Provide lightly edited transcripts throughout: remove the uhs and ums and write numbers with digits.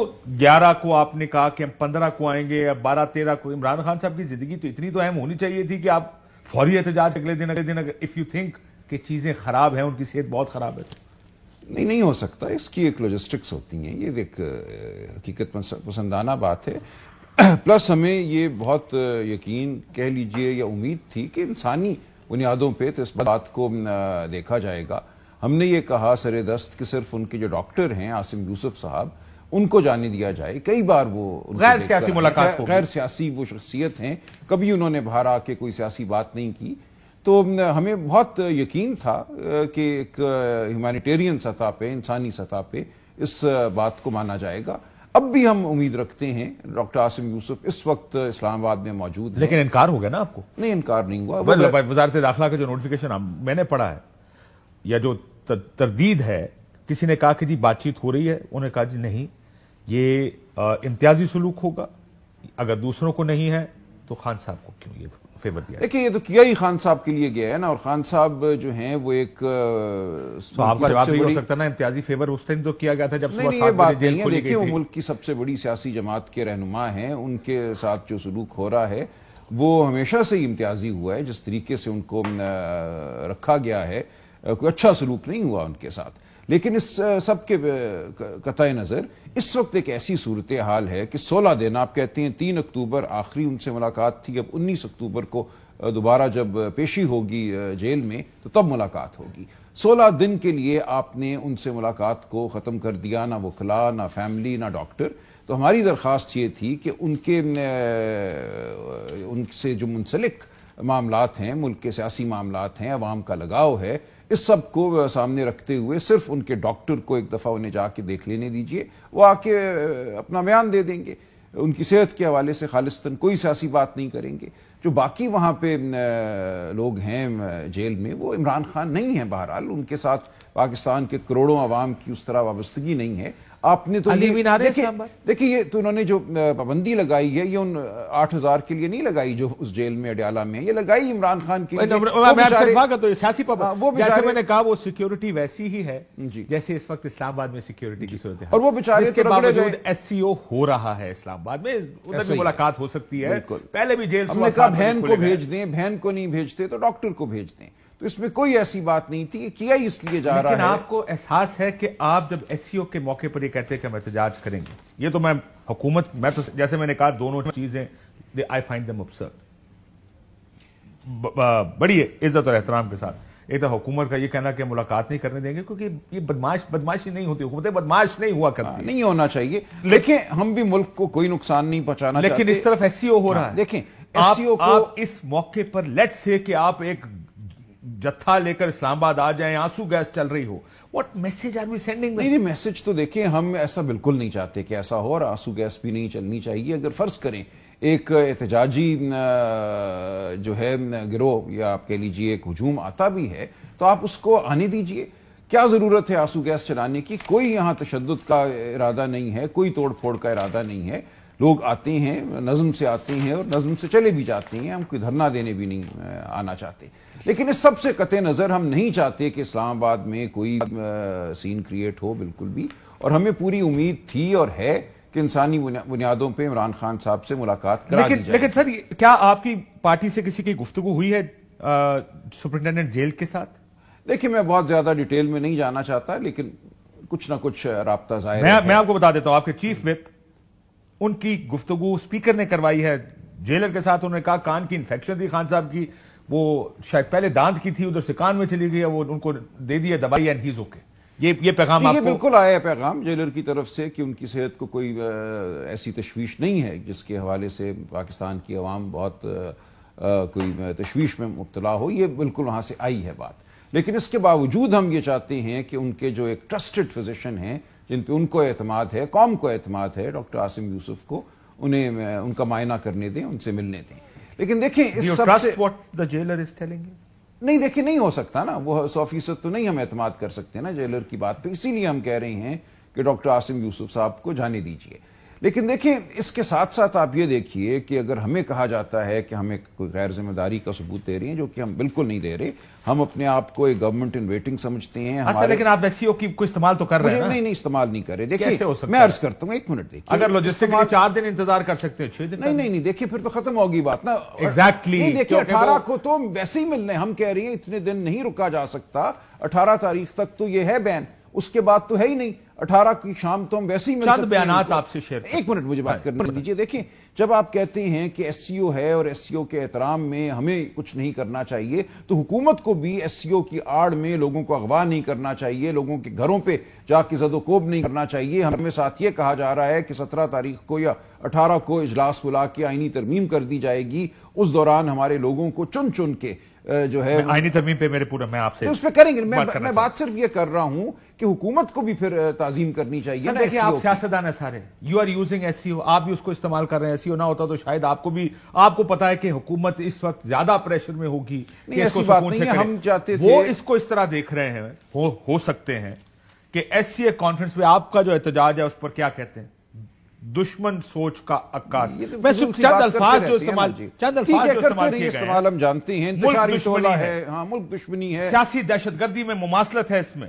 11 کو آپ نے کہا کہ ہم 15 کو آئیں گے یا 12-13 کو. عمران خان صاحب کی زندگی تو اتنی تو اہم ہونی چاہیے تھی کہ آپ فوری احتجاج اگلے دن اف یو تھنک کہ چیزیں خراب ہیں, ان کی صحت بہت خراب ہے. نہیں ہو سکتا. اس کی ایک لاجسٹکس ہوتی ہیں, یہ ایک حقیقت پسندانہ بات ہے. پلس ہمیں یہ بہت یقین کہہ لیجئے یا امید تھی کہ انسانی بنیادوں پہ تو اس بات کو دیکھا جائے گا. ہم نے یہ کہا سر دست کہ صرف ان کے جو ڈاکٹر ہیں عاصم یوسف صاحب, ان کو جانے دیا جائے. کئی بار وہ غیر سیاسی ملاقات, غیر سیاسی وہ شخصیت ہیں, کبھی انہوں نے باہر آ کے کوئی سیاسی بات نہیں کی. تو ہمیں بہت یقین تھا کہ ایک ہیومینیٹیرین سطح پہ, انسانی سطح پہ اس بات کو مانا جائے گا. اب بھی ہم امید رکھتے ہیں. ڈاکٹر عاصم یوسف اس وقت اسلام آباد میں موجود ہیں. لیکن انکار ہو گیا نا آپ کو؟ نہیں, انکار نہیں ہوا. وزارت داخلہ کا جو نوٹیفیکیشن میں نے پڑھا ہے یا جو تردید ہے, کسی نے کہا کہ جی بات چیت ہو رہی ہے, انہوں نے کہا جی نہیں, یہ امتیازی سلوک ہوگا, اگر دوسروں کو نہیں ہے تو خان صاحب کو کیوں یہ فیور دیا؟ دیکھیں یہ تو کیا ہی خان صاحب کے لیے گیا ہے نا, اور خان صاحب جو ہیں وہ ایک تو آپ کا جواب یہ ہو سکتا نا امتیازی فیور اس ٹائم تو کیا گیا تھا جب صبح 7 بجے جیل کھولی گئی تھی. دیکھیں وہ ملک کی سب سے بڑی سیاسی جماعت کے رہنما ہیں, ان کے ساتھ جو سلوک ہو رہا ہے وہ ہمیشہ سے ہی امتیازی ہوا ہے. جس طریقے سے ان کو رکھا گیا ہے کوئی اچھا سلوک نہیں ہوا ان کے ساتھ. لیکن اس سب کے قطع نظر اس وقت ایک ایسی صورتحال ہے کہ 16 دن, آپ کہتے ہیں 3 اکتوبر آخری ان سے ملاقات تھی, اب 19 اکتوبر کو دوبارہ جب پیشی ہوگی جیل میں تو تب ملاقات ہوگی. 16 دن کے لیے آپ نے ان سے ملاقات کو ختم کر دیا, نہ وکلا, نہ فیملی, نہ ڈاکٹر. تو ہماری درخواست یہ تھی کہ ان سے جو منسلک معاملات ہیں, ملک کے سیاسی معاملات ہیں, عوام کا لگاؤ ہے, اس سب کو سامنے رکھتے ہوئے صرف ان کے ڈاکٹر کو ایک دفعہ انہیں جا کے دیکھ لینے دیجئے. وہ آ کے اپنا بیان دے دیں گے. ان کی صحت کے حوالے سے خالصتاً کوئی سیاسی بات نہیں کریں گے. جو باقی وہاں پہ لوگ ہیں جیل میں وہ عمران خان نہیں ہیں. بہرحال ان کے ساتھ پاکستان کے کروڑوں عوام کی اس طرح وابستگی نہیں ہے. آپ نے تو دیکھیں یہ تو انہوں نے جو پابندی لگائی ہے یہ ان 8000 کے لیے نہیں لگائی جو اس جیل میں اڈیالہ میں, یہ لگائی عمران خان کے لیے. سیاسی جیسے میں نے کہا وہ سیکیورٹی ویسی ہی ہے جیسے اس وقت اسلام آباد میں سیکیورٹی کی صورت ہے, اور وہ بیچارے کے باوجود ایس سی او ہو رہا ہے اسلام آباد میں, ادھر بھی ملاقات ہو سکتی ہے. پہلے بھی جیل ہم نے کہا بہن کو بھیج دیں, بہن کو نہیں بھیجتے تو ڈاکٹر کو بھیج دیں. تو اس میں کوئی ایسی بات نہیں تھی, یہ کیا ہی اس لیے جا رہا ہے. لیکن آپ کو احساس ہے کہ آپ جب ایس سی او کے موقع پر یہ کہتے ہیں کہ ہم احتجاج کریں گے, یہ تو میں حکومت, میں تو جیسے میں نے کہا دونوں چیزیں آئی فائنڈ دیم ابسرڈ, بڑی عزت اور احترام کے ساتھ. ایک تو حکومت کا یہ کہنا کہ ملاقات نہیں کرنے دیں گے کیونکہ یہ بدماشی نہیں ہوتی, حکومتیں بدماش نہیں ہوا کرتی, نہیں ہونا چاہیے. لیکن ہم بھی ملک کو کوئی نقصان نہیں پہنچانا چاہتے. لیکن اس طرف ایس سی او ہو رہا ہے. دیکھیں ایس سی او کو آپ اس موقع پر لیٹ سے کہ آپ ایک جتھا لے کر اسلام آباد آ جائیں, آنسو گیس چل رہی ہو, what message are we sending? نہیں میسج تو دیکھیں ہم ایسا بالکل نہیں چاہتے کہ ایسا ہو, اور آنسو گیس بھی نہیں چلنی چاہیے. اگر فرض کریں ایک احتجاجی جو ہے گروہ یا آپ کہہ لیجیے ایک ہجوم آتا بھی ہے تو آپ اس کو آنے دیجئے. کیا ضرورت ہے آنسو گیس چلانے کی؟ کوئی یہاں تشدد کا ارادہ نہیں ہے, کوئی توڑ پھوڑ کا ارادہ نہیں ہے. لوگ آتے ہیں, نظم سے آتے ہیں اور نظم سے چلے بھی جاتے ہیں. ہم کوئی دھرنا دینے بھی نہیں آنا چاہتے. لیکن اس سب سے قطع نظر ہم نہیں چاہتے کہ اسلام آباد میں کوئی سین کریٹ ہو, بالکل بھی. اور ہمیں پوری امید تھی اور ہے کہ انسانی بنیادوں پہ عمران خان صاحب سے ملاقات کرا دی جائے. لیکن سر کیا آپ کی پارٹی سے کسی کی گفتگو ہوئی ہے سپرنٹینڈنٹ جیل کے ساتھ؟ دیکھیں میں بہت زیادہ ڈیٹیل میں نہیں جانا چاہتا, لیکن کچھ نہ کچھ رابطہ ظاہر ہے. میں آپ کو بتا دیتا ہوں, آپ کے چیف وپ ان کی گفتگو اسپیکر نے کروائی ہے جیلر کے ساتھ. انہوں نے کہا کان کی انفیکشن تھی خان صاحب کی, وہ شاید پہلے دانت کی تھی, ادھر سے کان میں چلی گئی, وہ ان کو دے دیا دوائی اینڈ ہی از اوکے. یہ پیغام آپ کو بالکل آیا ہے پیغام جیلر کی طرف سے کہ ان کی صحت کو کوئی ایسی تشویش نہیں ہے جس کے حوالے سے پاکستان کی عوام بہت کوئی تشویش میں مبتلا ہو. یہ بالکل وہاں سے آئی ہے بات. لیکن اس کے باوجود ہم یہ چاہتے ہیں کہ ان کے جو ایک ٹرسٹڈ فزیشین ہیں جن پہ ان کو اعتماد ہے, قوم کو اعتماد ہے, ڈاکٹر عاصم یوسف کو, انہیں ان کا معائنہ کرنے دیں, ان سے ملنے دیں. لیکن دیکھیں اس سب سے نہیں, دیکھیں نہیں ہو سکتا نا, وہ 100% تو نہیں ہم اعتماد کر سکتے نا جیلر کی بات پہ. اسی لیے ہم کہہ رہے ہیں کہ ڈاکٹر عاصم یوسف صاحب کو جانے دیجئے. لیکن دیکھیں اس کے ساتھ ساتھ آپ یہ دیکھیے کہ اگر ہمیں کہا جاتا ہے کہ ہمیں کوئی غیر ذمہ داری کا ثبوت دے رہی ہیں، جو کہ ہم بالکل نہیں دے رہے، ہم اپنے آپ کو ایک گورنمنٹ ان ویٹنگ سمجھتے ہیں. لیکن آپ ایس سی او کی کوئی استعمال تو کر رہے ہیں؟ نہیں استعمال نہیں کر رہے. دیکھیے میں عرض کرتا ہوں، ایک منٹ دیکھیے، اگر لاجسٹک 4 دن انتظار کر سکتے ہیں 6 دن نہیں دیکھیے پھر تو ختم ہوگی بات نا. ایگزیکٹلی دیکھیے 18 کو تو ویسے ہی ملنے، ہم کہہ رہے ہیں اتنے دن نہیں رکا جا سکتا، 18 تاریخ تک تو یہ ہے بین، اس کے بعد تو ہے ہی نہیں. 18 کی شام تو ہم ویسے ہی مل سکتے ہیں. چند بیانات آپ سے شیئر. ایک منٹ مجھے بات کرنے دیجیے. دیکھیں جب آپ کہتے ہیں کہ ایس سی او ہے اور ایس سی او کے احترام میں ہمیں کچھ نہیں کرنا چاہیے، تو حکومت کو بھی ایس سی او کی آڑ میں لوگوں کو اغوا نہیں کرنا چاہیے، لوگوں کے گھروں پہ جا کے زد و کوب نہیں کرنا چاہیے. ہمیں ساتھ یہ کہا جا رہا ہے کہ 17 تاریخ کو یا 18 کو اجلاس بلا کے آئینی ترمیم کر دی جائے گی. اس دوران ہمارے لوگوں کو چن چن کے جو ہے آئینی ترمیم پہ میرے پورا میں آپ سے اس پہ کریں گے. میں بات صرف یہ کر رہا ہوں کہ حکومت کو بھی پھر تعظیم کرنی چاہیے. دیکھیں آپ سیاستدان ہیں سارے، یو آر یوزنگ ایس سی او، آپ بھی اس کو استعمال کر رہے ہیں. ایس سی او نہ ہوتا تو شاید آپ کو پتا ہے کہ حکومت اس وقت زیادہ پریشر میں ہوگی کہ اس کو سکون سے کرے. ہم چاہتے تھے وہ اس کو اس طرح دیکھ رہے ہیں، ہو سکتے ہیں کہ ایس سی اے کانفرنس میں آپ کا جو احتجاج ہے اس پر کیا کہتے ہیں، دشمن سوچ کا عکاس. میں صرف چند الفاظ جو استعمال کیے گئے استعمال ہم جانتے ہیں. انتشاری ٹولہ ہے، ہاں ملک دشمنی ہے، سیاسی دہشت گردی میں مماثلت ہے. اس میں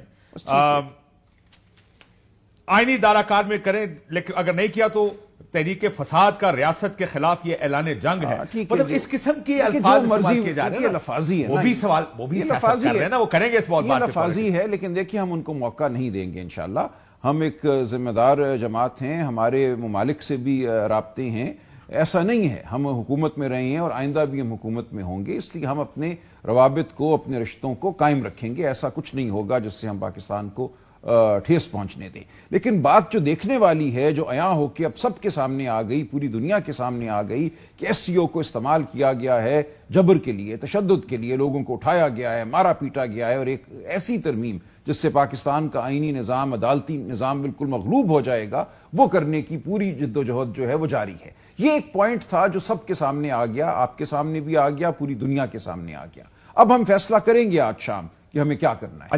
آئینی دائرہ کار میں کریں، لیکن اگر نہیں کیا تو تحریک فساد کا ریاست کے خلاف یہ اعلان جنگ ہے. مطلب اس قسم کی الفاظ استعمال کیے جا رہے ہیں. لفاظی ہے وہ بھی سوال، وہ بھی سیاست کر رہے ہیں نا، وہ کریں گے اس بہت بات. لفاظی ہے لیکن دیکھیے ہم ان کو موقع نہیں دیں گے انشاءاللہ. ہم ایک ذمہ دار جماعت ہیں، ہمارے ممالک سے بھی رابطے ہیں. ایسا نہیں ہے، ہم حکومت میں رہے ہیں اور آئندہ بھی ہم حکومت میں ہوں گے، اس لیے ہم اپنے روابط کو، اپنے رشتوں کو قائم رکھیں گے. ایسا کچھ نہیں ہوگا جس سے ہم پاکستان کو ٹھیس پہنچنے دیں. لیکن بات جو دیکھنے والی ہے، جو عیاں ہو کے اب سب کے سامنے آ گئی، پوری دنیا کے سامنے آ گئی کہ ایس سی او کو استعمال کیا گیا ہے جبر کے لیے، تشدد کے لیے، لوگوں کو اٹھایا گیا ہے، مارا پیٹا گیا ہے، اور ایک ایسی ترمیم جس سے پاکستان کا آئینی نظام، عدالتی نظام بالکل مغلوب ہو جائے گا، وہ کرنے کی پوری جد و جہد جو ہے وہ جاری ہے. یہ ایک پوائنٹ تھا جو سب کے سامنے آ گیا، آپ کے سامنے بھی آ گیا، پوری دنیا کے سامنے آ گیا. اب ہم فیصلہ کریں گے آج شام کہ ہمیں کیا کرنا ہے.